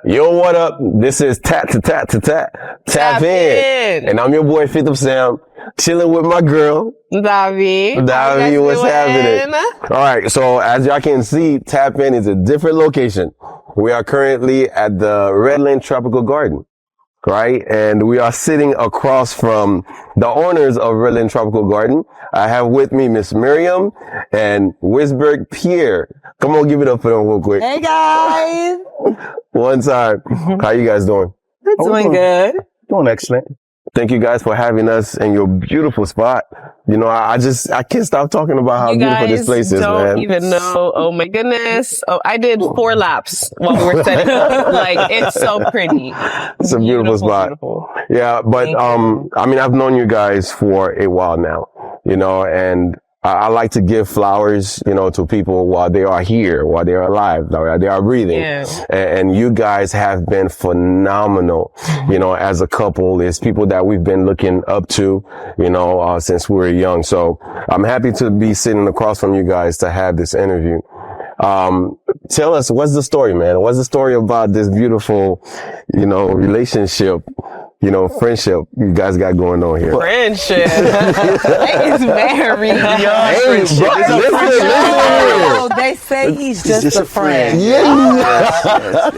Yo, what up? This is Tap In. And I'm your boy, Fifth of Sam, chilling with my girl. Davi, what's happening? All right. So as y'all can see, Tap In is a different location. We are currently at the Redline Tropical Garden, right? And we are sitting across from the owners of Redline Tropical Garden. I have with me Miss Miriam and Wisberg Pierre. Come on, give it up for them real quick. Hey guys. One time. How you guys doing? We're doing good. Doing excellent. Thank you guys for having us in your beautiful spot. You know, I can't stop talking about how beautiful this place is, man. You don't even know. Oh my goodness. Oh, I did 4 laps while we were setting up. Like, it's so pretty. It's a beautiful spot. Beautiful. Yeah, but, I mean, I've known you guys for a while now, you know, and I like to give flowers, you know, to people while they are here, while they are alive, while they are breathing. Yeah. And you guys have been phenomenal, you know, as a couple. It's people that we've been looking up to, you know, since we were young. So I'm happy to be sitting across from you guys to have this interview. Tell us, what's the story, man? What's the story about this beautiful, you know, relationship? You know, friendship you guys got going on here. Friendship. It's very beyond friendship. Oh, they say he's just a friend. Yeah.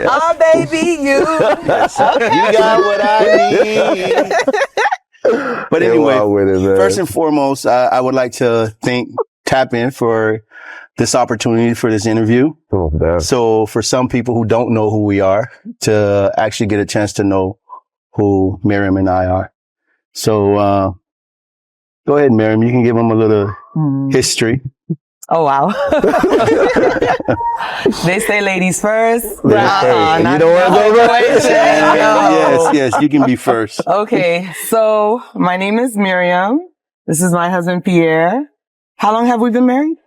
Oh, baby, you. You got what I need. But anyway, first and foremost, I would like to thank Tap In for this opportunity for this interview. So for some people who don't know who we are, to actually get a chance to know who Miriam and I are. So, go ahead, Miriam. You can give them a little history. Oh, wow. They say ladies first. You don't want to go first? Yes, you can be first. Okay. So my name is Miriam. This is my husband, Pierre. How long have we been married?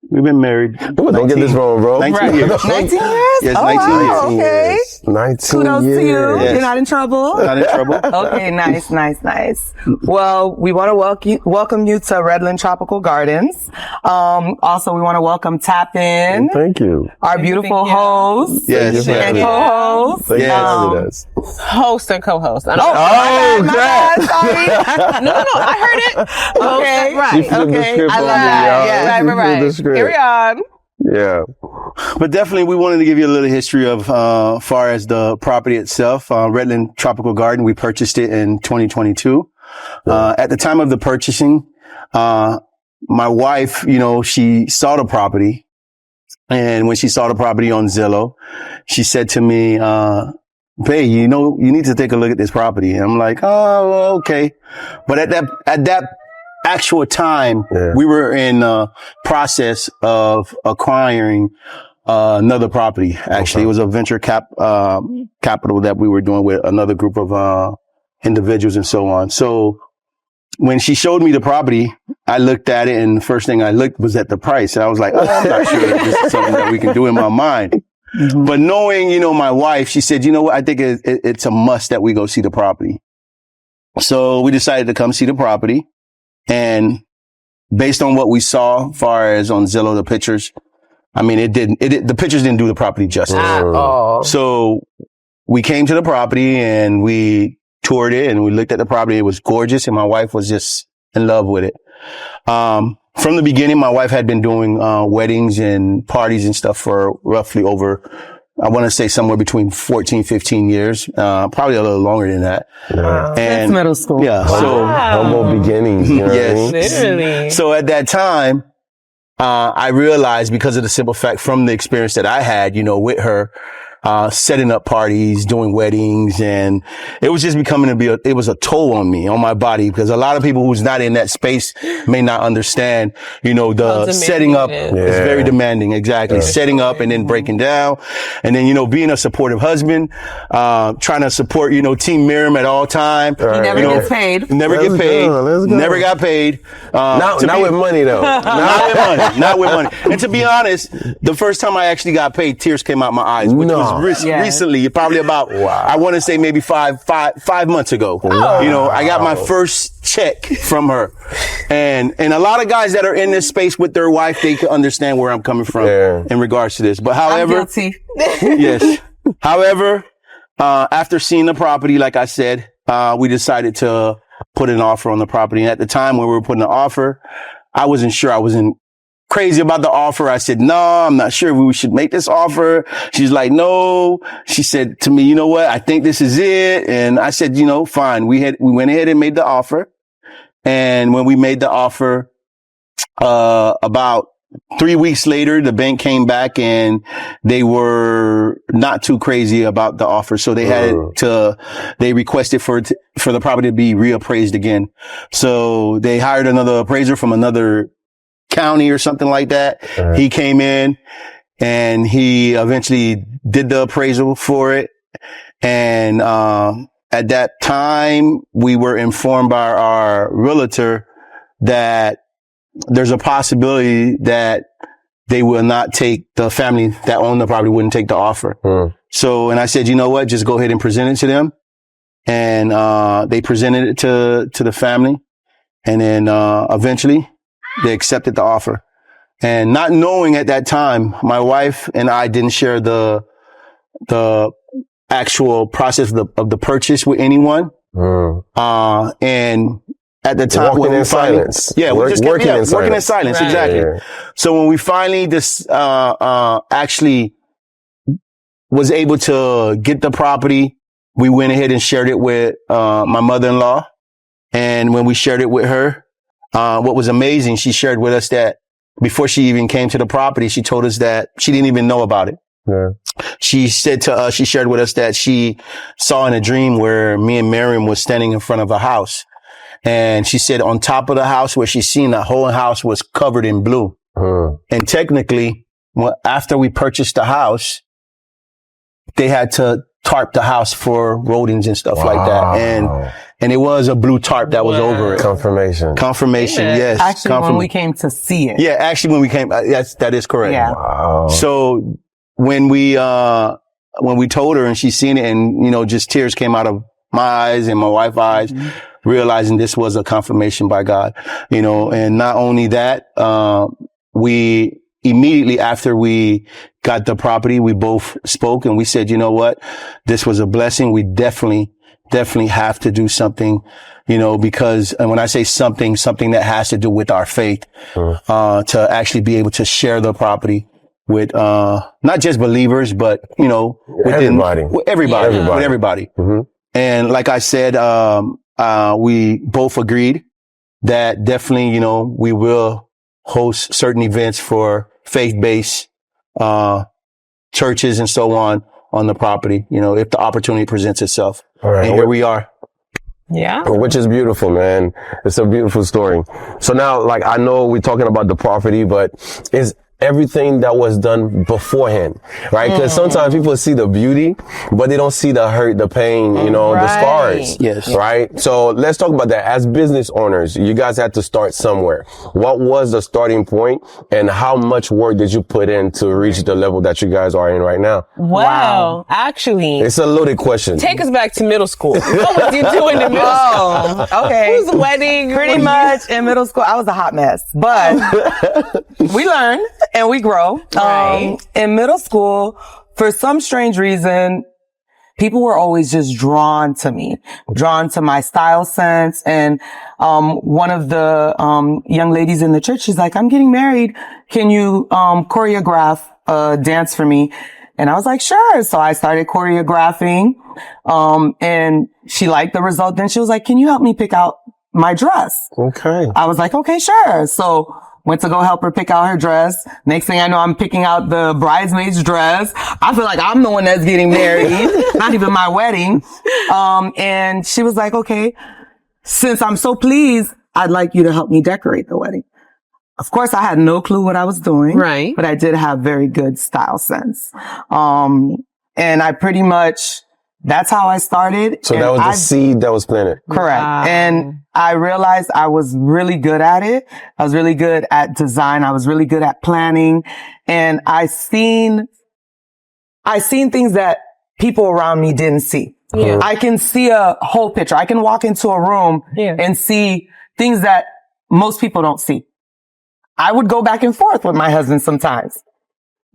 We've been married. Don't get this wrong, bro. 19 years. 19 years? Yes, oh, 19 wow, years. okay. 19 Kudos years. to you. Yes. You're not in trouble? Not in trouble. Okay, nice. Well, we want to welcome you to Redline Tropical Gardens. Also, we want to welcome Tap In. Thank you. Our beautiful host. Yes. And co-host. Thank you for having us. Host and co-host. My bad, sorry. No, I heard it. Okay, Right. She flipped the script I on love me, that. y'all. Right. She flipped the script. Carry on. Yeah. But definitely, we wanted to give you a little history of, far as the property itself. Redline Tropical Garden, we purchased it in 2022. At the time of the purchasing, my wife, you know, she saw the property. And when she saw the property on Zillow, she said to me, babe, you know, you need to take a look at this property. And I'm like, oh, okay. But at that actual time, we were in process of acquiring another property. Actually, It was a venture capital that we were doing with another group of individuals and so on. So when she showed me the property, I looked at it, and the first thing I looked was at the price. And I was like, oh, I'm not sure that this is something that we can do in my mind. Mm-hmm. But knowing, you know, my wife, she said, you know what? I think it's a must that we go see the property. So we decided to come see the property. And based on what we saw, far as on Zillow, the pictures, I mean, the pictures didn't do the property justice. So we came to the property and we toured it and we looked at the property. It was gorgeous. And my wife was just in love with it. From the beginning, my wife had been doing, weddings and parties and stuff for roughly over, I want to say somewhere between 14, 15 years, probably a little longer than that. Yeah. And that's middle school. Yeah. Wow. So humble beginnings. You know what I mean? Literally. So at that time, I realized, because of the simple fact from the experience that I had, you know, with her, setting up parties, doing weddings, and it was just becoming it was a toll on me, on my body, because a lot of people who's not in that space may not understand, you know, the setting up is very demanding. Exactly. Setting up and then breaking down. And then, you know, being a supportive husband, trying to support, you know, Team Miriam at all time. He never gets paid. Never get paid. Never got paid. Not with money though. Not with money. And to be honest, the first time I actually got paid, tears came out my eyes, which was recently, probably about, I want to say maybe five months ago. Wow. You know, I got my first check from her. And a lot of guys that are in this space with their wife, they can understand where I'm coming from in regards to this. But however, I'm guilty. yes. However, After seeing the property, like I said, we decided to put an offer on the property. And at the time when we were putting the offer, I wasn't sure. I wasn't crazy about the offer. I said, no, I'm not sure we should make this offer. She's like, no. She said to me, you know what? I think this is it. And I said, fine. We went ahead and made the offer. And when we made the offer, about 3 weeks later, the bank came back and they were not too crazy about the offer. So they requested for the property to be reappraised again. So they hired another appraiser from another county or something like that. He came in and he eventually did the appraisal for it. And, at that time, we were informed by our realtor that there's a possibility that they will not take, the family that owned the property wouldn't take the offer. So, and I said, you know what, just go ahead and present it to them. And, they presented it to the family. And then, eventually they accepted the offer. And not knowing at that time, my wife and I didn't share the actual process of the purchase with anyone. And at the time, working in silence. Yeah, working in silence. Right. Exactly. Yeah. So when we finally actually was able to get the property, we went ahead and shared it with my mother-in-law. And when we shared it with her, what was amazing, she shared with us that before she even came to the property, she told us that she didn't even know about it. Yeah. She said to us, she shared with us that she saw in a dream where me and Miriam was standing in front of a house. And she said on top of the house where she seen the whole house was covered in blue. And technically, after we purchased the house, they had to tarp the house for rodents and stuff like that. And it was a blue tarp that was over it. Confirmation, yes. Actually, when we came to see it. Yeah, actually when we came, that is correct. Yeah. Wow. So when we told her and she seen it and, just tears came out of my eyes and my wife's eyes, realizing this was a confirmation by God, and not only that, we immediately after we got the property, we both spoke and we said, you know what, this was a blessing. We definitely have to do something, because, and when I say something that has to do with our faith, to actually be able to share the property with, not just believers, but, with everybody. And like I said, we both agreed that definitely, we will host certain events for faith-based, churches and so on the property, if the opportunity presents itself. All right. And here we are. Yeah. Which is beautiful, man. It's a beautiful story. So now, I know we're talking about the property, but is everything that was done beforehand, right? Because sometimes people see the beauty, but they don't see the hurt, the pain, the scars. Yes. Right? So let's talk about that. As business owners, you guys had to start somewhere. What was the starting point and how much work did you put in to reach the level that you guys are in right now? Wow. Actually, It's a loaded question. take us back to middle school. What was you doing in middle school? Okay. Whose wedding? Pretty much in middle school, I was a hot mess, but we learn and we grow. Right. In middle school, for some strange reason, people were always just drawn to me, drawn to my style sense. And, one of the, young ladies in the church, she's like, I'm getting married. Can you, choreograph a dance for me? And I was like, sure. So I started choreographing. And she liked the result. Then she was like, can you help me pick out my dress? Okay. I was like, okay, sure. So went to go help her pick out her dress. Next thing I know, I'm picking out the bridesmaid's dress. I feel like I'm the one that's getting married, not even my wedding. And she was like, okay, since I'm so pleased, I'd like you to help me decorate the wedding. Of course, I had no clue what I was doing. Right. But I did have very good style sense. And I pretty much, that's how I started. So And that was the seed that was planted. Correct. Wow. And I realized I was really good at it. I was really good at design. I was really good at planning. And I seen things that people around me didn't see. Yeah. I can see a whole picture. I can walk into a room and see things that most people don't see. I would go back and forth with my husband sometimes.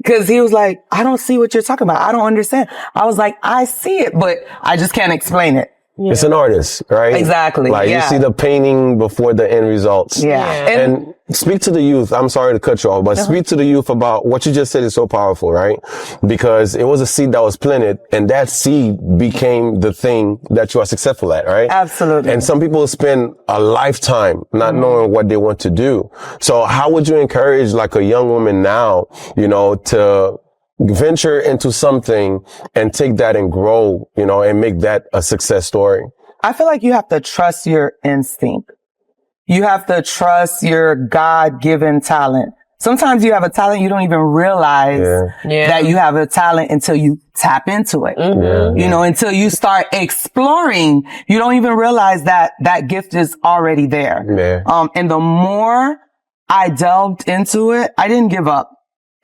Cause he was like, I don't see what you're talking about. I don't understand. I was like, I see it, but I just can't explain it. Yeah. It's an artist, right? Exactly. Like yeah. you see the painting before the end results. Yeah. And speak to the youth. I'm sorry to cut you off, but speak to the youth about what you just said is so powerful, right? Because it was a seed that was planted and that seed became the thing that you are successful at, right? Absolutely. And some people spend a lifetime not knowing what they want to do. So how would you encourage like a young woman now, you know, to venture into something and take that and grow, you know, and make that a success story? I feel like you have to trust your instinct. You have to trust your God-given talent. Sometimes you have a talent, you don't even realize that you have a talent until you tap into it. You know, until you start exploring, you don't even realize that that gift is already there. And the more I delved into it, I didn't give up.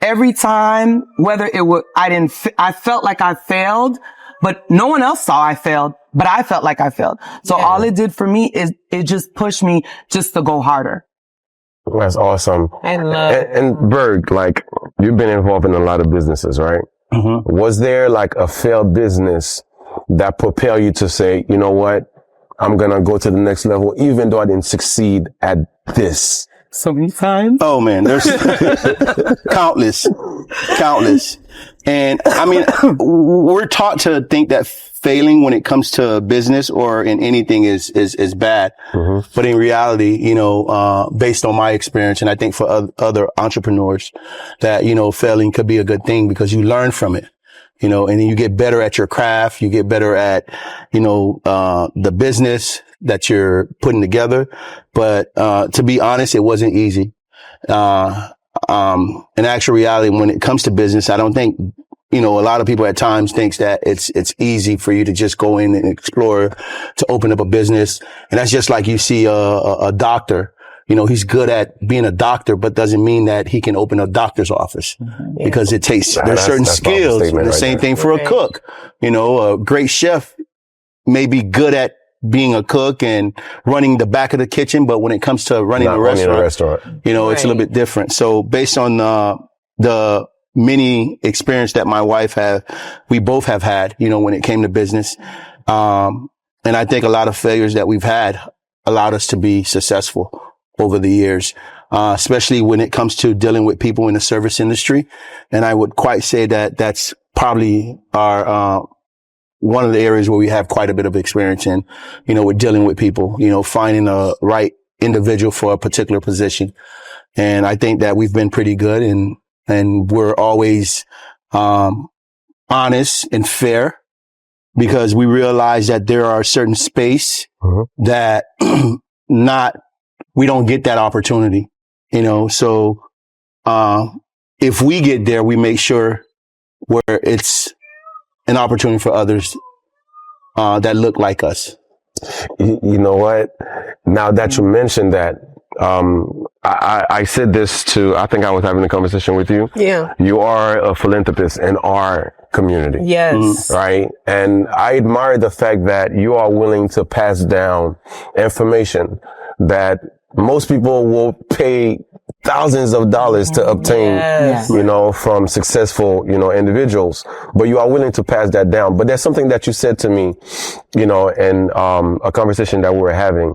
Every time, whether it was, I felt like I failed, but no one else saw I failed, but I felt like I failed. So all it did for me is it just pushed me just to go harder. That's awesome. I love and Berg, like you've been involved in a lot of businesses, right? Was there like a failed business that propelled you to say, you know what, I'm going to go to the next level, even though I didn't succeed at this? So many times. Oh man, there's countless. And I mean, we're taught to think that failing when it comes to business or in anything is bad. But in reality, you know, based on my experience, and I think for other entrepreneurs that, you know, failing could be a good thing because you learn from it. You know, and then you get better at your craft. You get better at, you know, the business that you're putting together. But, to be honest, it wasn't easy. In actual reality, when it comes to business, I don't think, you know, a lot of people at times thinks that it's easy for you to just go in and explore to open up a business. And that's just like you see a doctor. You know, he's good at being a doctor, but doesn't mean that he can open a doctor's office because it takes, there's certain skills. The same thing for a cook. You know, a great chef may be good at being a cook and running the back of the kitchen, but when it comes to running a restaurant, you know, it's a little bit different. So based on, the many experience that my wife we both have had, you know, when it came to business. And I think a lot of failures that we've had allowed us to be successful over the years, especially when it comes to dealing with people in the service industry. And I would quite say that that's probably our, one of the areas where we have quite a bit of experience in, you know, with dealing with people, you know, finding a right individual for a particular position. And I think that we've been pretty good and we're always, honest and fair because we realize that there are certain space that we don't get that opportunity, you know, so, if we get there, we make sure where it's an opportunity for others, that look like us. You know what? Now that you mentioned that, I said this I think I was having a conversation with you. Yeah. You are a philanthropist in our community. Yes. Right? And I admire the fact that you are willing to pass down information that most people will pay thousands of dollars to obtain, you know, from successful, you know, individuals, but you are willing to pass that down. But there's something that you said to me, you know, in, a conversation that we were having,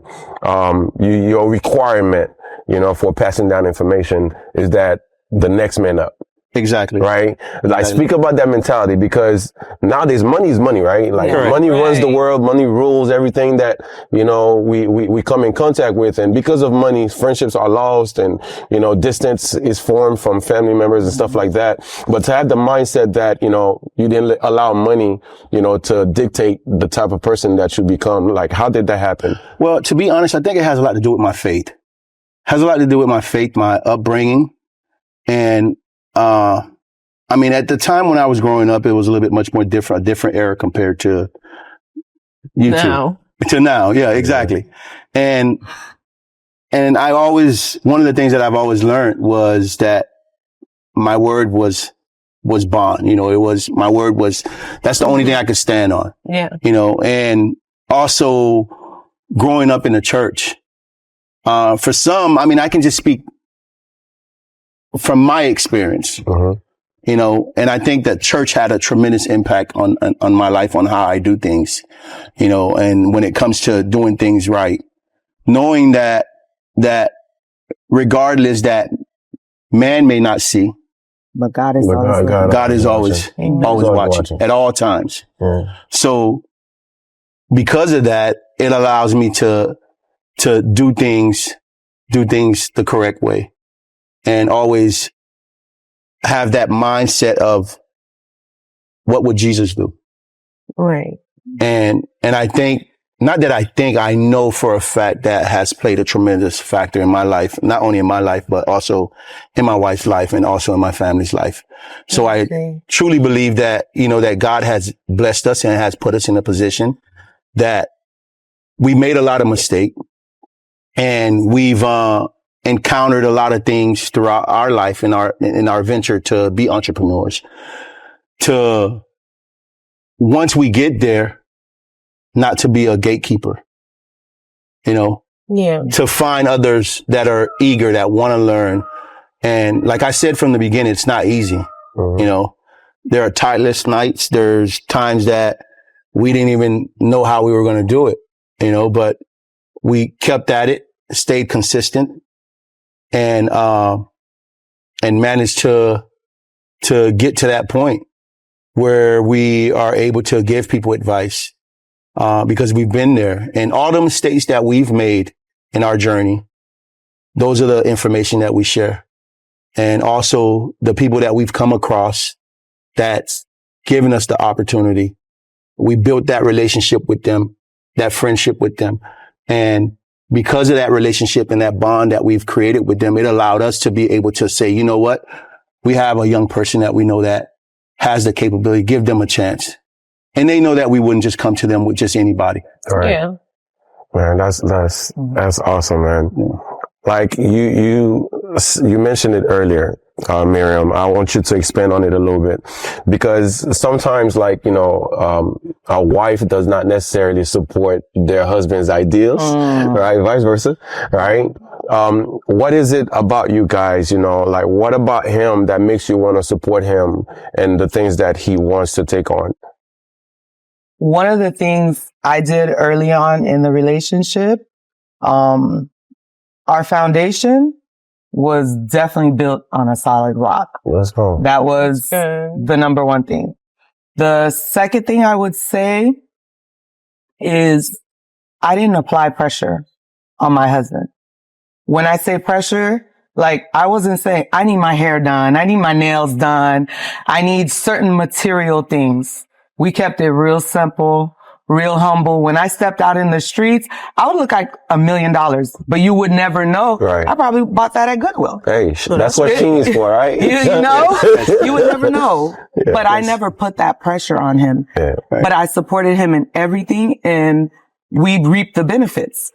your requirement, you know, for passing down information is that the next man up. Exactly. Right? Like, speak about that mentality because nowadays money is money, right? Like, money runs the world, money rules everything that, you know, we come in contact with. And because of money, friendships are lost and, you know, distance is formed from family members and stuff like that. But to have the mindset that, you know, you didn't allow money, you know, to dictate the type of person that you become, like, how did that happen? Well, to be honest, I think it has a lot to do with my faith. It has a lot to do with my faith, my upbringing. And, I mean, at the time when I was growing up, it was a little bit much more different, a different era compared to YouTube. To now. Yeah, exactly. And one of the things that I've always learned was that my word was bond. You know, my word was, that's the only thing I could stand on. Yeah. You know, and also growing up in the church, for some, I mean, I can just speak from my experience. you know, and I think that church had a tremendous impact on my life, on how I do things, you know, and when it comes to doing things right, knowing that regardless that man may not see, But God is But always looking. God is always Always watching watching. at all times. Yeah. So because of that, it allows me to do things the correct way, and always have that mindset of what would Jesus do? Right. And I think, not that I think, I know for a fact that has played a tremendous factor in my life, not only in my life, but also in my wife's life and also in my family's life. So I truly believe that, you know, that God has blessed us and has put us in a position that we made a lot of mistakes, and we've encountered a lot of things throughout our life in our venture to be entrepreneurs. To once we get there, not to be a gatekeeper, you know, to find others that are eager, that want to learn. And like I said from the beginning, it's not easy. You know, there are tightless nights. There's times that we didn't even know how we were going to do it, you know, but we kept at it, stayed consistent, and managed to get to that point where we are able to give people advice, because we've been there. And all the mistakes that we've made in our journey, those are the information that we share. And also the people that we've come across that's given us the opportunity. We built that relationship with them, that friendship with them. And because of that relationship and that bond that we've created with them, it allowed us to be able to say, you know what? We have a young person that we know that has the capability, give them a chance. And they know that we wouldn't just come to them with just anybody. Right. Yeah. Man, that's awesome, man. Like you mentioned it earlier, Miriam. I want you to expand on it a little bit, because sometimes, like, you know, a wife does not necessarily support their husband's ideals, right? Vice versa, right? What is it about you guys, you know, like what about him that makes you want to support him and the things that he wants to take on? One of the things I did early on in the relationship, our foundation was definitely built on a solid rock. Let's go. That was the number one thing. The second thing I would say is I didn't apply pressure on my husband. When I say pressure, like I wasn't saying I need my hair done, I need my nails done, I need certain material things. We kept it real simple, real humble. When I stepped out in the streets, I would look like $1 million, but you would never know. Right. I probably bought that at Goodwill. Hey, that's what King's for, right? You know, you would never know. But I never put that pressure on him. Yeah, right. But I supported him in everything, and we reaped the benefits.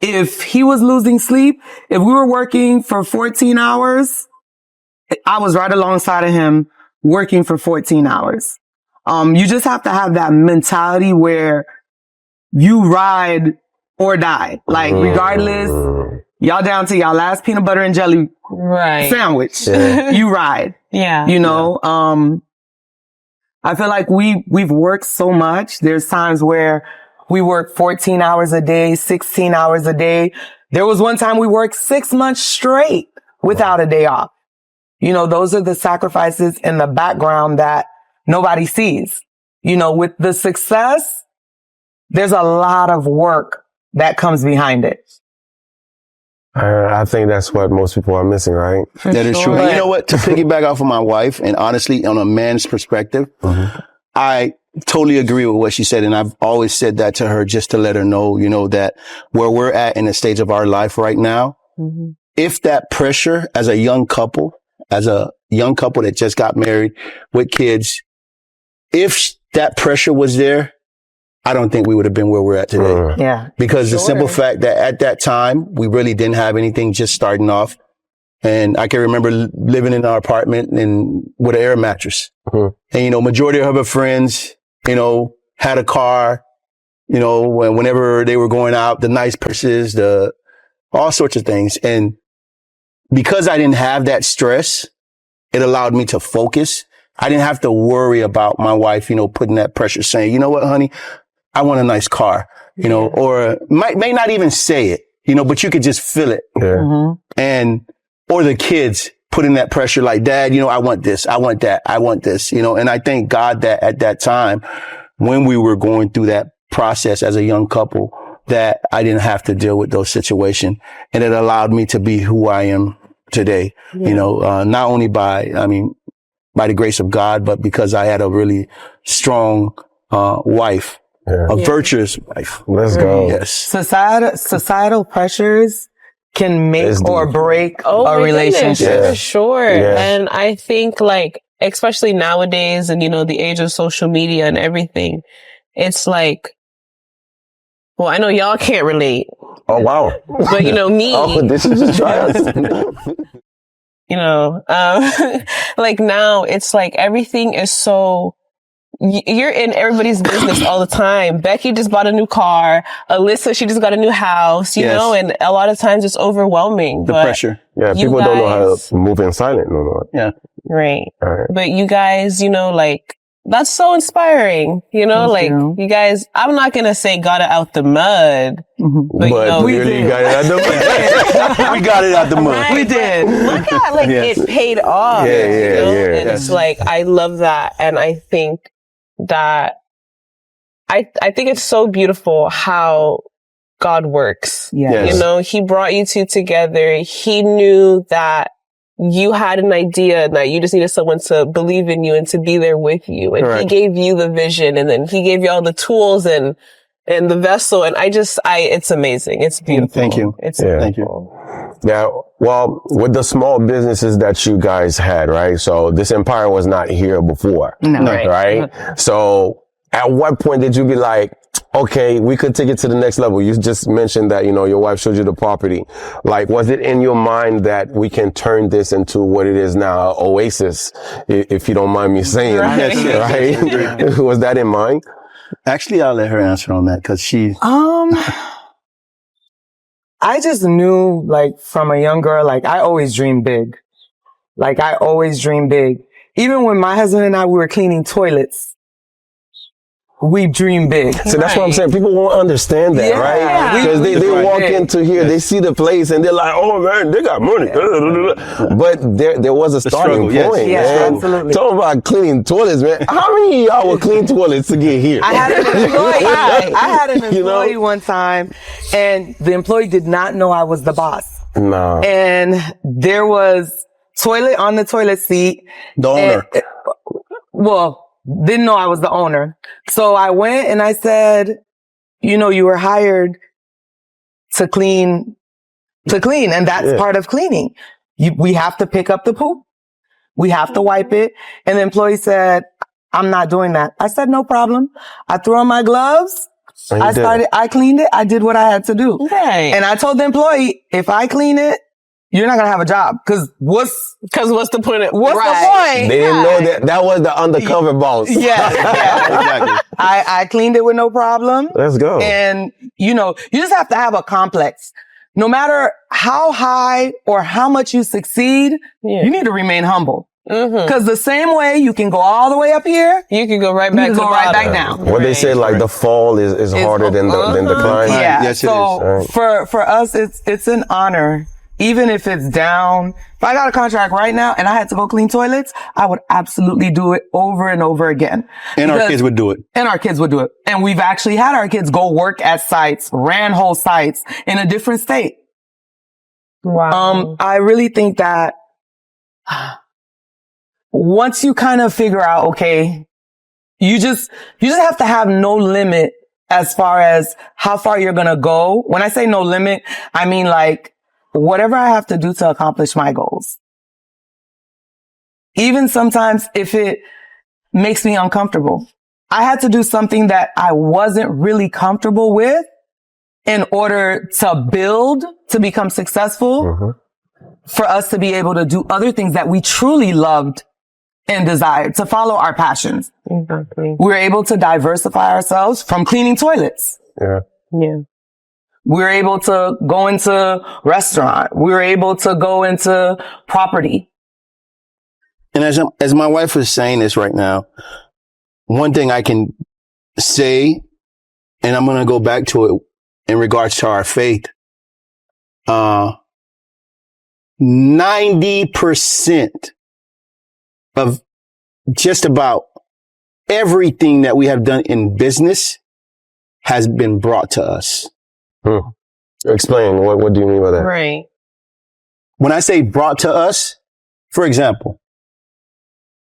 If he was losing sleep, if we were working for 14 hours, I was right alongside of him working for 14 hours. You just have to have that mentality where you ride or die. Like, regardless, y'all down to y'all last peanut butter and jelly sandwich. You ride. Yeah. You know, I feel like we've worked so much. There's times where we work 14 hours a day, 16 hours a day. There was one time we worked 6 months straight without a day off. You know, those are the sacrifices in the background that nobody sees. You know, with the success, there's a lot of work that comes behind it. I think that's what most people are missing, right? That is true. And you know what? To piggyback off of my wife, and honestly, on a man's perspective, I totally agree with what she said. And I've always said that to her just to let her know, you know, that where we're at in the stage of our life right now, if that pressure as a young couple that just got married with kids, if that pressure was there, I don't think we would have been where we're at today. Yeah. Because the simple fact that at that time, we really didn't have anything, just starting off. And I can remember living in our apartment and with an air mattress. And, you know, majority of her friends, you know, had a car, you know, whenever they were going out, the nice purses, all sorts of things. And because I didn't have that stress, it allowed me to focus. I didn't have to worry about my wife, putting that pressure saying, you know what, honey, I want a nice car, or may not even say it, but you could just feel it. Yeah. Or the kids putting that pressure like, Dad, I want this, I want that, I want this, and I thank God that at that time when we were going through that process as a young couple, that I didn't have to deal with those situations, and it allowed me to be who I am today, not only by the grace of God, but because I had a really strong, wife, a virtuous wife. Let's go. Yes. Societal pressures can make It's or deep. break Oh, a my goodness, relationship. Yeah. for sure. Yeah. And I think like, especially nowadays and, the age of social media and everything, it's like, well, I know y'all can't relate, Oh, wow. but me, Oh, this is just try us. like now it's like everything is so, you're in everybody's business all the time. Becky just bought a new car. Alyssa, she just got a new house, Yes. and a lot of times it's overwhelming. The but pressure. Yeah, you people don't know how guys- to move in silent no more. Yeah. Right. All right. But you guys, like, that's so inspiring, like you. you guys, I'm not going to say got it out the mud, but, But we really did. got it out the We got it out the mud. Right, We but did. Look at like Yes. it paid off. Yeah, yeah, yeah. And it's like, I love that. And I think that I think it's so beautiful how God works. Yes. Yes. He brought you two together. He knew that you had an idea and that you just needed someone to believe in you and to be there with you. And Correct. he gave you the vision, and then he gave you all the tools and the vessel. And it's amazing. It's beautiful. Thank you. It's Yeah. Thank you. beautiful. Yeah, well, with the small businesses that you guys had, right? So this empire was not here before, No. Right. right? So at what point did you be like, okay, we could take it to the next level? You just mentioned that, your wife showed you the property. Like, was it in your mind that we can turn this into what it is now, Oasis, if you don't mind me saying, Right. right? Was that in mind? Actually, I'll let her answer on that because she. I just knew, like, from a young girl, like, I always dreamed big. Like, I always dreamed big. Even when my husband and I, we were cleaning toilets, we dreamed big. So that's what I'm saying. People won't understand that, Yeah. right? Because they walk Right. into here, they see the place, and they're like, "Oh man, they got money." But there was a starting struggle, yes. point, Yes, man. absolutely. Talking about cleaning toilets, man. How many of y'all would clean toilets to get here? I had an employee. I had an You know? employee one time, and the employee did not know I was the boss. Nah. And there was toilet on the toilet seat. The owner. Didn't know I was the owner. So I went and I said, you were hired to clean, and that's part of cleaning. We have to pick up the poop. We have to wipe it. And the employee said, I'm not doing that. I said, no problem. I threw on my gloves. And you did it. I cleaned it. I did what I had to do. Right. And I told the employee, if I clean it, you're not going to have a job. Cause what's the point? They didn't know that was the undercover boss. Yeah. Exactly. I cleaned it with no problem. Let's go. And, you just have to have a complex. No matter how high or how much you succeed, you need to remain humble. Cause the same way you can go all the way up here, You can go right you back can to go the right bottom. back down. What they say, like the fall is harder than the climb. Yeah. Yes, it so is. for us, it's an honor. Even if it's down, if I got a contract right now and I had to go clean toilets, I would absolutely do it over and over again. And our Because- kids would do it. And our kids would do it. And we've actually had our kids go work at sites, ran whole sites in a different state. Wow. I really think that once you kind of figure out, okay, you just have to have no limit as far as how far you're going to go. When I say no limit, I mean like whatever I have to do to accomplish my goals. Even sometimes if it makes me uncomfortable, I had to do something that I wasn't really comfortable with in order to build, to become successful, for us to be able to do other things that we truly loved and desired, to follow our passions. Exactly. We were able to diversify ourselves from cleaning toilets. Yeah. Yeah. We were able to go into restaurant. We were able to go into property. And as my wife is saying this right now, one thing I can say, and I'm going to go back to it in regards to our faith, 90% of just about everything that we have done in business has been brought to us. Explain. What do you mean by that? Right. When I say brought to us, for example,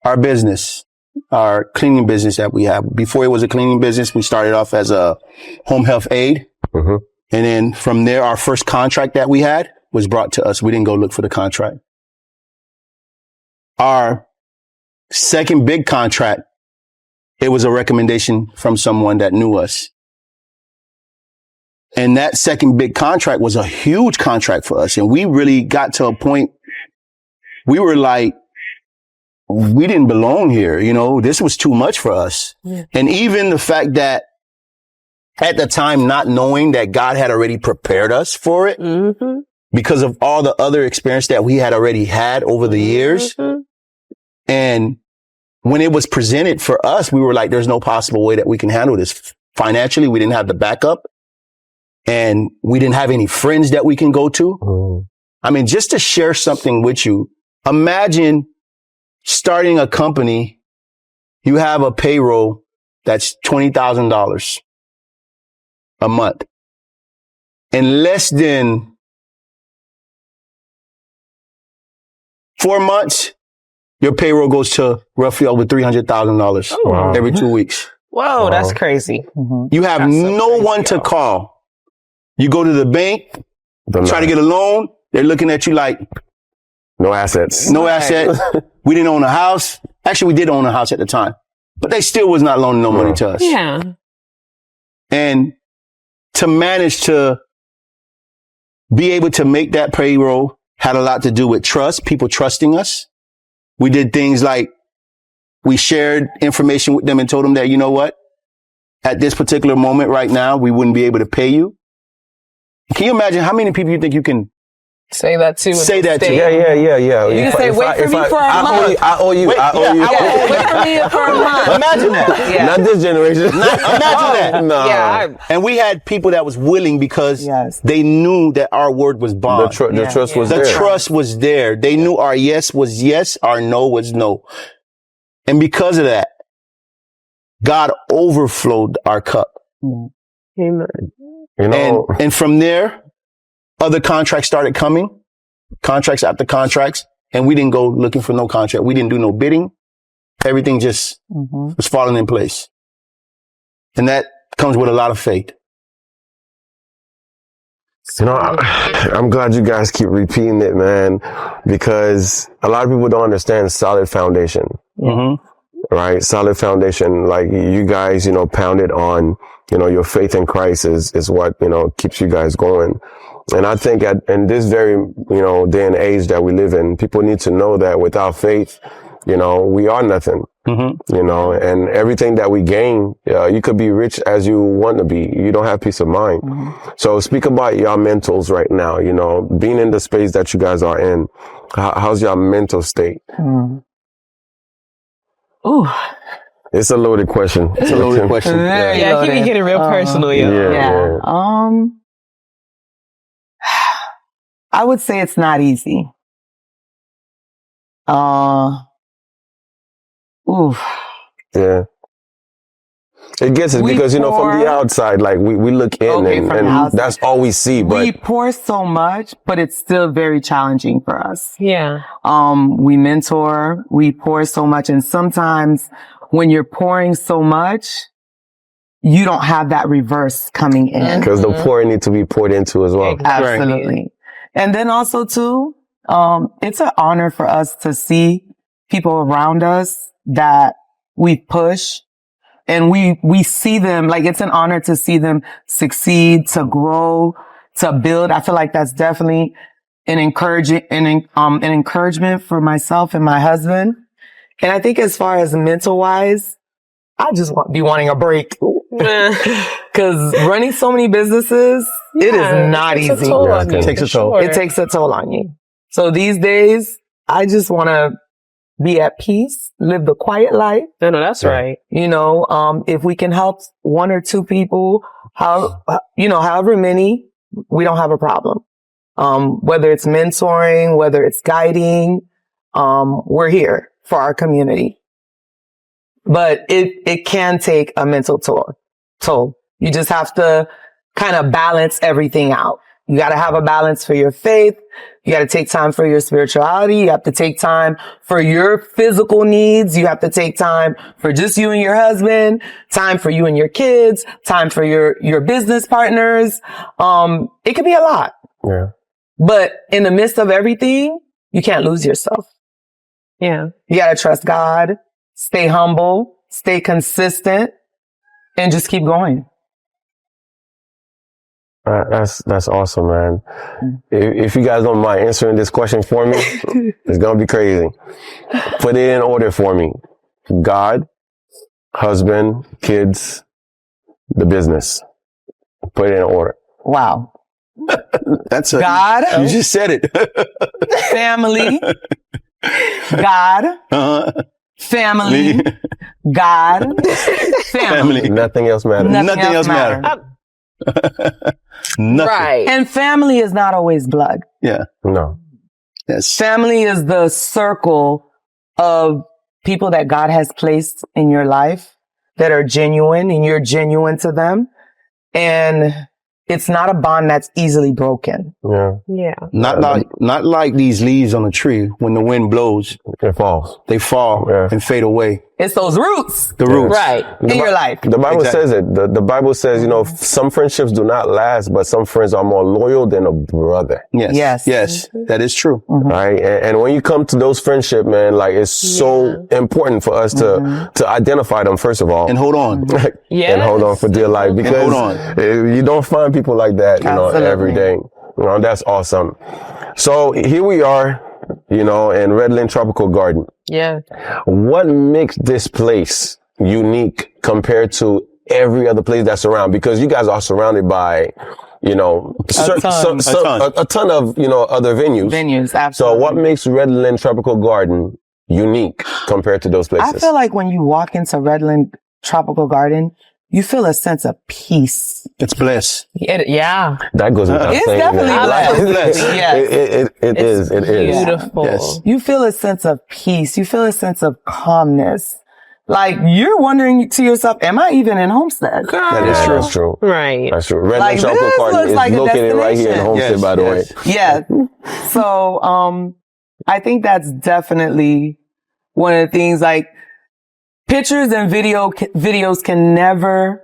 our business, our cleaning business that we have. Before it was a cleaning business, we started off as a home health aid. Mm-hmm. And then from there, our first contract that we had was brought to us. We didn't go look for the contract. Our second big contract, it was a recommendation from someone that knew us. And that second big contract was a huge contract for us. And we really got to a point, we were like, we didn't belong here. You know, this was too much for us. Yeah. And even the fact that at the time, not knowing that God had already prepared us for it because of all the other experience that we had already had over the years. And when it was presented for us, we were like, there's no possible way that we can handle this. Financially, we didn't have the backup and we didn't have any friends that we can go to. I mean, just to share something with you, imagine starting a company, you have a payroll that's $20,000 a month. In less than 4 months, your payroll goes to roughly over $300,000 every 2 weeks. Whoa, that's crazy. You have no one to call. You go to the bank, try to get a loan. They're looking at you like, no assets. No assets. We didn't own a house. Actually, we did own a house at the time, but they still was not loaning no money to us. Yeah. And to manage to be able to make that payroll had a lot to do with trust, people trusting us. We did things like we shared information with them and told them that, you know what, at this particular moment right now, we wouldn't be able to pay you. Can you imagine how many people you think you can say that to? Say that to. Yeah. You can say, wait for me for a month. I owe you. Wait for me for a month. Imagine that. Yeah. Not this generation. Imagine that. No. Yeah. And we had people that was willing because they knew that our word was bond. The trust was there. The trust was there. They knew our yes was yes, our no was no. And because of that, God overflowed our cup. Amen. You know, and from there, other contracts started coming, contracts after contracts, and we didn't go looking for no contract. We didn't do no bidding. Everything just was falling in place. And that comes with a lot of faith. You know, I'm glad you guys keep repeating it, man, because a lot of people don't understand solid foundation. Right? Solid foundation. Like you guys, you know, pounded on, you know, your faith in Christ is what, you know, keeps you guys going. And I think in this very, you know, day and age that we live in, people need to know that without faith, you know, we are nothing, you know, and everything that we gain, you could be rich as you want to be. You don't have peace of mind. So speak about your mentals right now, you know, being in the space that you guys are in. How's your mental state? Ooh. It's a loaded question. It's a loaded question. Yeah, keep getting real personal. Yeah. I would say it's not easy. Yeah. It gets it because, you know, from the outside, like we look in and that's all we see. But we pour so much, but it's still very challenging for us. Yeah. We mentor, we pour so much. And sometimes when you're pouring so much, you don't have that reverse coming in. Because the pouring needs to be poured into as well. Absolutely. And then also too, it's an honor for us to see people around us that we push and we see them, like it's an honor to see them succeed, to grow, to build. I feel like that's definitely an encouragement for myself and my husband. And I think as far as mental wise, I just be wanting a break. Cause running so many businesses, it is not easy. It takes a toll. It takes a toll on you. So these days, I just want to be at peace, live the quiet life. No, that's right. You know, if we can help one or two people, however many, we don't have a problem. Whether it's mentoring, whether it's guiding, we're here for our community. But it can take a mental toll. You just have to kind of balance everything out. You got to have a balance for your faith. You got to take time for your spirituality. You have to take time for your physical needs. You have to take time for just you and your husband, time for you and your kids, time for your business partners. It could be a lot. Yeah. But in the midst of everything, you can't lose yourself. Yeah. You got to trust God, stay humble, stay consistent, and just keep going. That's awesome, man. If you guys don't mind answering this question for me, it's going to be crazy. Put it in order for me. God, husband, kids, the business. Put it in order. Wow. That's God. You just said it. Family. God. Family. God. Family. Nothing else matters. Nothing else matters. Nothing. Right. And family is not always blood. Yeah. No. Yes. Family is the circle of people that God has placed in your life that are genuine and you're genuine to them. And it's not a bond that's easily broken. Yeah. Yeah. Not like these leaves on a tree. When the wind blows, It falls. they fall and fade away. It's those roots The roots. Right. in your life. The Bible Exactly. says it. The Bible says, some friendships do not last, but some friends are more loyal than a brother. Yes. Yes. Yes. That is true. Right. And when you come to those friendships, man, like it's so important for us to identify them, first of all. And hold on. Yeah. And hold on for dear life, because hold on. you don't find people like that, Absolutely. every day. That's awesome. So here we are, in Redline Tropical Garden. Yeah. What makes this place unique compared to every other place that's around? Because you guys are surrounded by, a ton of, other venues. Venues, So absolutely. what makes Redline Tropical Garden unique compared to those places? I feel like when you walk into Redline Tropical Garden, you feel a sense of peace. It's bliss. Yeah. that goes without It's saying. definitely man. blessed. Yes. It is. Beautiful. Yes. You feel a sense of peace. You feel a sense of calmness. Like you're wondering to yourself, am I even in Homestead? That is Yeah, true. that's true. Right. That's true. Redline Like, Tropical this Garden looks is like a located right here in destination. Homestead, Yes, by the way. yes. Yeah. So, I think that's definitely one of the things, like pictures and videos can never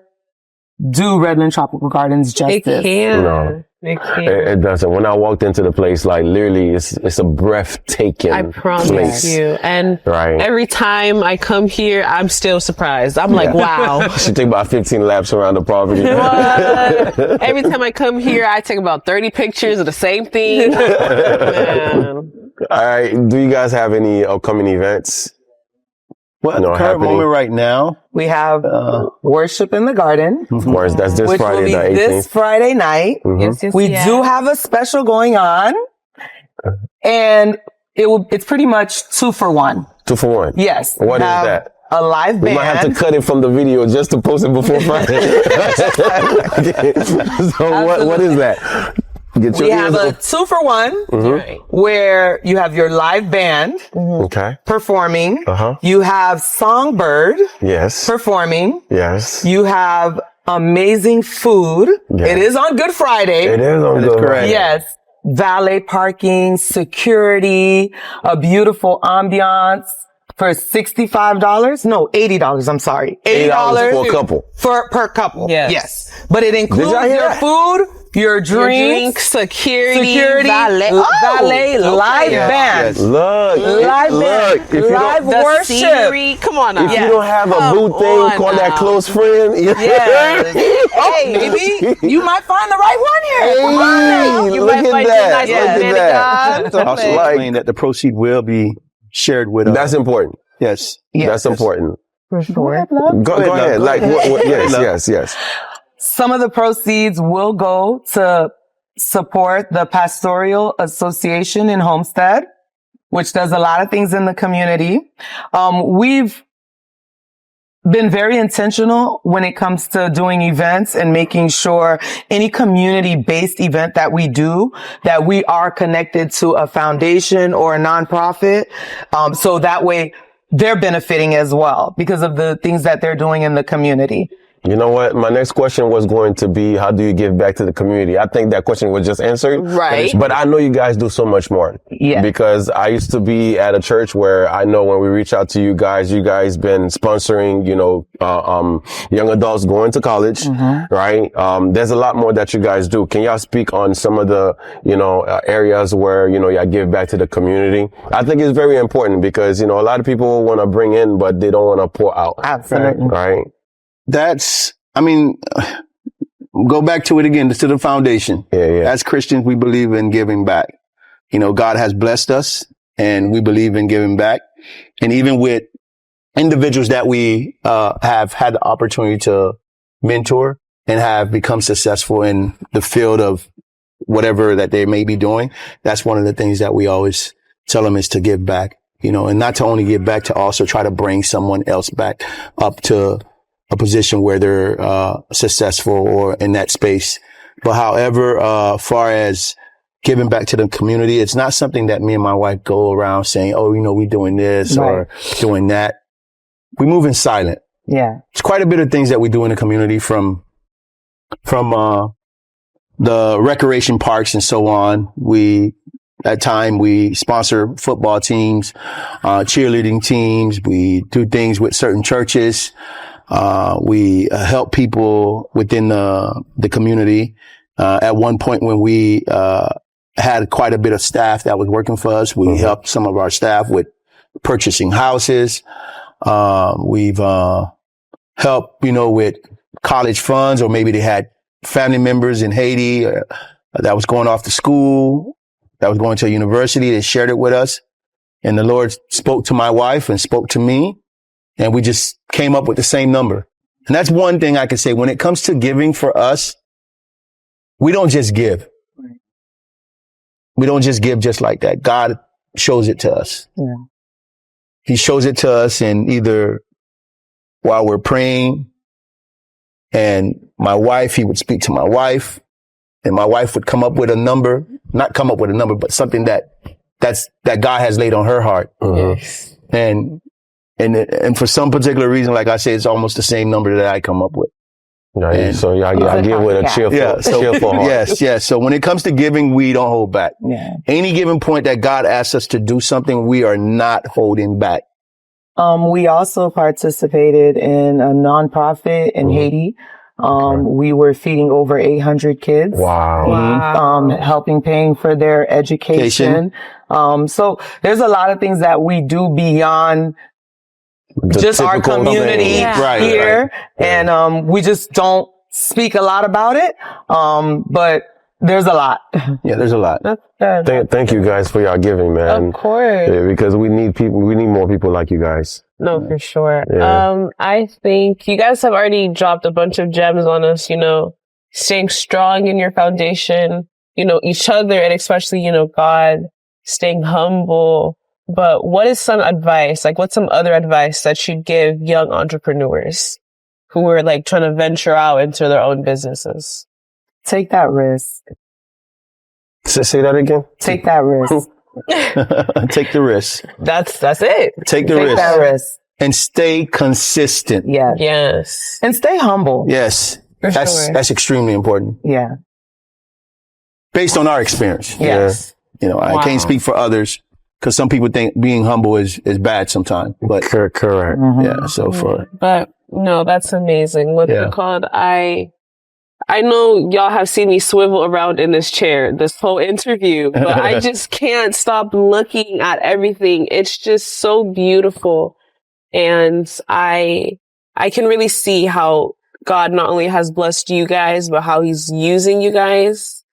do Redline Tropical Gardens It justice. can. No. It can. It doesn't. When I walked into the place, like literally, it's a breathtaking I promise place. you. And Right. every time I come here, I'm still surprised. I'm like, wow. Should take about 15 laps around the property. What? Every time I come here, I take about 30 pictures of the same thing. Man. All right. Do you guys have any upcoming events? Well, at No, the current happening. moment right now, We have worship in the garden, Of course, that's this which will Friday, be the 18th. this Friday night. Yes, yes, We yes. do have a special going on, and it's pretty much 2 for 1. 2 for 1. Yes. What we is have that? A live We band. might have to cut it from the video just to post it before Friday. Okay. So what is that? Get We your have ears a open. 2 for 1 Right. where you have your live band Okay. performing. Uh-huh. You have Songbird Yes. performing. Yes. You have amazing food. Yes. It is on Good Friday. It is on That is Good correct. Friday. Yes. Valet parking, security, a beautiful ambiance for $65. No, $80. I'm sorry. $80 for a couple. per couple. Yes. Yes. But it includes y'all hear your that? food, your Your drinks, security, valet, okay. live band, Yes. Look. live band, If you live don't, The worship. scenery. Come on now. if you don't have a Come boo thing, on call that now. close friend. Yes. Hey, maybe you might find the right one here. Come on now. Hey, You look might at find that. your nice Look man at of that. God. also Like- explain that the proceed will be shared with us. That's important. Yes. That's important. For sure. Go ahead. Like, yes. Some of the proceeds will go to support the Pastoral Association in Homestead. which does a lot of things in the community. We've been very intentional when it comes to doing events and making sure any community-based event that we do, that we are connected to a foundation or a nonprofit. So that way they're benefiting as well because of the things that they're doing in the community. You know what? My next question was going to be, how do you give back to the community? I think that question was just answered. Right. But I know you guys do so much more. Yeah. Because I used to be at a church where I know when we reach out to you guys been sponsoring, young adults going to college, right? There's a lot more that you guys do. Can y'all speak on some of the, areas where, y'all give back to the community? I think it's very important because, a lot of people want to bring in, but they don't want to pour out. Absolutely. Right? Go back to it again, to the foundation. Yeah. As Christians, we believe in giving back. God has blessed us and we believe in giving back. And even with individuals that we have had the opportunity to mentor and have become successful in the field of whatever that they may be doing, that's one of the things that we always tell them is to give back, and not to only give back, to also try to bring someone else back up to a position where they're successful or in that space. But however, far as giving back to the community, it's not something that me and my wife go around saying, oh, we doing this or doing that. We move in silent. Yeah. It's quite a bit of things that we do in the community from the recreation parks and so on. At time, we sponsor football teams, cheerleading teams. We do things with certain churches. We help people within the community. At one point when we had quite a bit of staff that was working for us, we helped some of our staff with purchasing houses. We've helped, with college funds, or maybe they had family members in Haiti that was going off to school, that was going to a university. They shared it with us. And the Lord spoke to my wife and spoke to me. And we just came up with the same number. And that's one thing I can say. When it comes to giving for us, we don't just give. We don't just give just like that. God shows it to us. Yeah. He shows it to us in either while we're praying, and he would speak to my wife, and my wife would come up with a number, not come up with a number, but something that God has laid on her heart. Yes. And for some particular reason, like I said, it's almost the same number that I come up with. Right. So I give with a cheerful heart. Yes. So when it comes to giving, we don't hold back. Yeah. Any given point that God asks us to do something, we are not holding back. We also participated in a nonprofit in Haiti. We were feeding over 800 kids. Wow. Helping paying for their education. So there's a lot of things that we do beyond just our community here. And, we just don't speak a lot about it. But there's a lot. Yeah, there's a lot. Thank you guys for y'all giving, man. Of course. Yeah, because we need more people like you guys. No, for sure. Yeah. I think you guys have already dropped a bunch of gems on us, staying strong in your foundation, each other, and especially, God, staying humble. But what is some advice, what's some other advice that you'd give young entrepreneurs who are trying to venture out into their own businesses? Take that risk. Say that again. Take that risk. Take the risk. That's it. Take Take that risk. And stay consistent. Yeah. Yes. And stay humble. Yes. For sure. That's extremely important. Yeah. Based on our experience. Yes. I can't speak for others, because some people think being humble is bad sometimes. But correct. Yeah. So But no, that's amazing. What's it called? I know y'all have seen me swivel around in this chair this whole interview, but I just can't stop looking at everything. It's just so beautiful. And I can really see how God not only has blessed you guys, but how he's using you guys.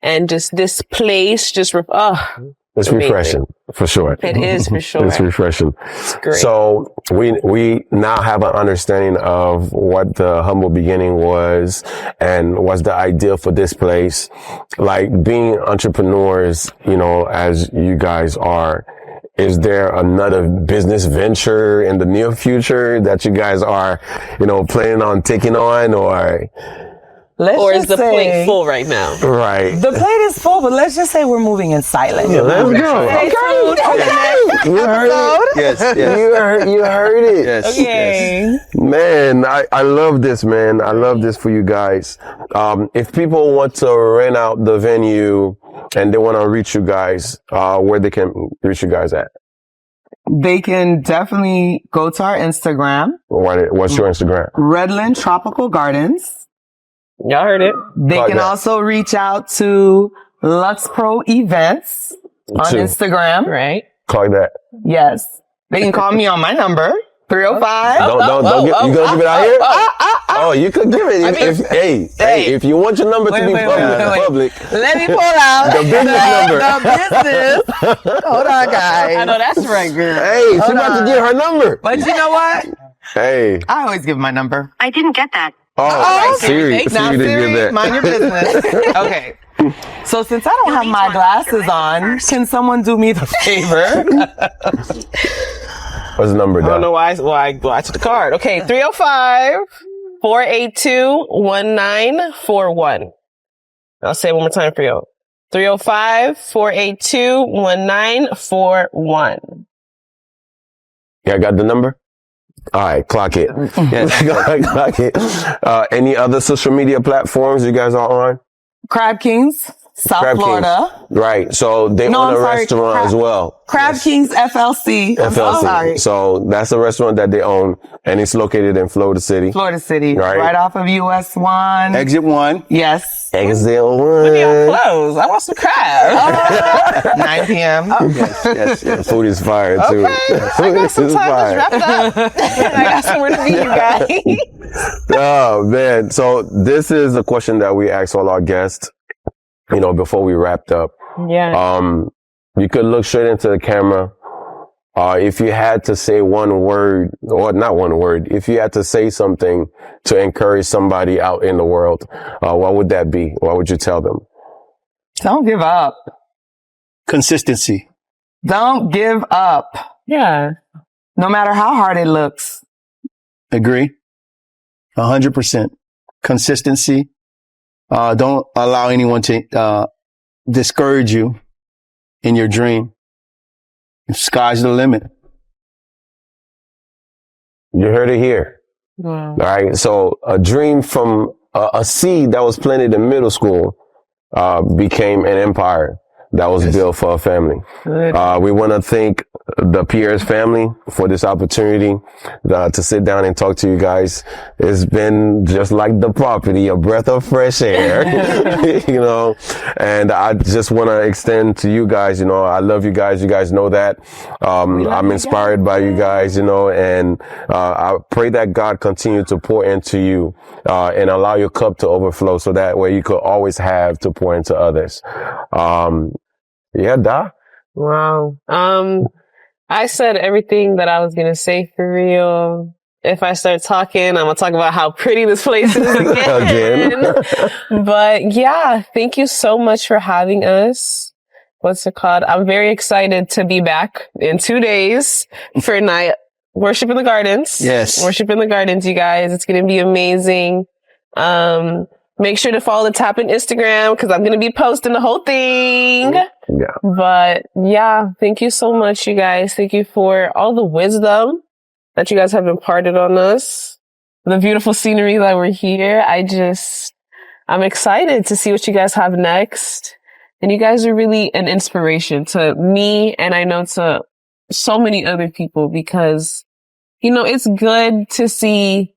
And just this place, it's amazing. Refreshing, for sure. It is, for sure. It's refreshing. It's great. So we now have an understanding of what the humble beginning was and what's the ideal for this place. Being entrepreneurs, as you guys are, is there another business venture in the near future that you guys are, planning on taking on, or is the plate full right now? Right. The plate is full, but let's just say we're moving in silence. Yeah, let's go. Okay. You heard it. Yes. You heard it. Yes. Okay. Yes. Man, I love this, man. I love this for you guys. If people want to rent out the venue and they want to reach you guys, where they can reach you guys at? They can definitely go to our Instagram. What's your Instagram? Redline Tropical Gardens. Y'all heard it. They can also reach out to Lux Pro Events on Instagram. Right. Call that. Yes. They can call me on my number, 305. Don't you gonna give it out here? Oh, you could give it. If you want your number to be public. Let me pull out the business number. The business. Hold on, guys. I know that's right, girl. Hey, she about to give her number. But you know what? Hey. I always give my number. I didn't get that. Oh, Siri. Now, Siri, mind your business. Okay. So since I don't have my glasses on, can someone do me the favor? What's the number, I don't know why I took the card. Okay, 305-482-1941. I'll say it one more time for you. 305-482-1941. Yeah, I got the number? All right, clock it. Clock it. Any other social media platforms you guys are on? Crab Kings, South Florida. Right. So they own a restaurant as well. Crab Kings FLC. FLC. So that's a restaurant that they own, and it's located in Florida City. Right off of US 1. Exit 1. Yes. Exit 1. Close. I want some crab. 9 p.m. Yes. Food is fire too. I got some time. Let's wrap up. I got somewhere to meet you guys. Oh man. So this is a question that we ask all our guests, before we wrapped up. Yeah. You could look straight into the camera. If you had to say one word, or not one word, if you had to say something to encourage somebody out in the world, what would that be? What would you tell them? Don't give up. Consistency. Don't give up. Yeah. No matter how hard it looks. Agree. 100%. Consistency. Don't allow anyone to discourage you in your dream. Sky's the limit. You heard it here. Wow. All right. So a dream from a seed that was planted in middle school became an empire that was built for a family. We want to thank the Pierre's family for this opportunity to sit down and talk to you guys. It's been just like the property, a breath of fresh air, and I just want to extend to you guys, I love you guys. You guys know that. I'm inspired by you guys, and I pray that God continue to pour into you, and allow your cup to overflow so that way you could always have to pour into others. Yeah, Da. Wow. I said everything that I was going to say for real. If I start talking, I'm going to talk about how pretty this place is again. But yeah, thank you so much for having us. What's it called? I'm very excited to be back in 2 days for night worship in the gardens. Yes. Worship in the gardens, you guys. It's going to be amazing. Make sure to follow the Tappin Instagram because I'm going to be posting the whole thing. Yeah. But yeah, thank you so much, you guys. Thank you for all the wisdom that you guys have imparted on us. The beautiful scenery that we're here. I'm excited to see what you guys have next. And you guys are really an inspiration to me and I know to so many other people because, it's good to see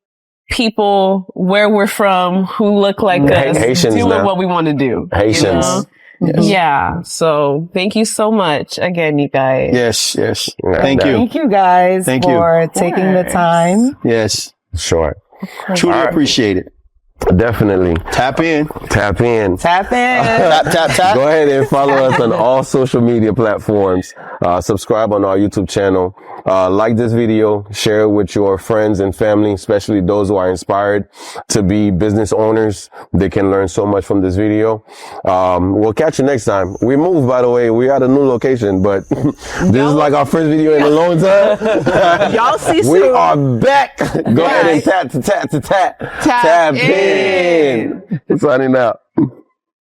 people where we're from who look like us Haitians doing now. what we want to do. Haitians. Yes. Yeah. So thank you so much again, you guys. Yes. Yeah, Thank you. Thank you guys for taking the time. Yes. Sure. Truly appreciate it. Definitely. Tap in. Tap in. Tap in. Tap. Go ahead and follow us on all social media platforms. subscribe on our YouTube channel. Like this video, share it with your friends and family, especially those who are inspired to be business owners. They can learn so much from this video. We'll catch you next time. We moved, by the way. We're at a new location, but this is like our first video in a long time. Y'all see soon. We are back. Go ahead and tap in. Signing out.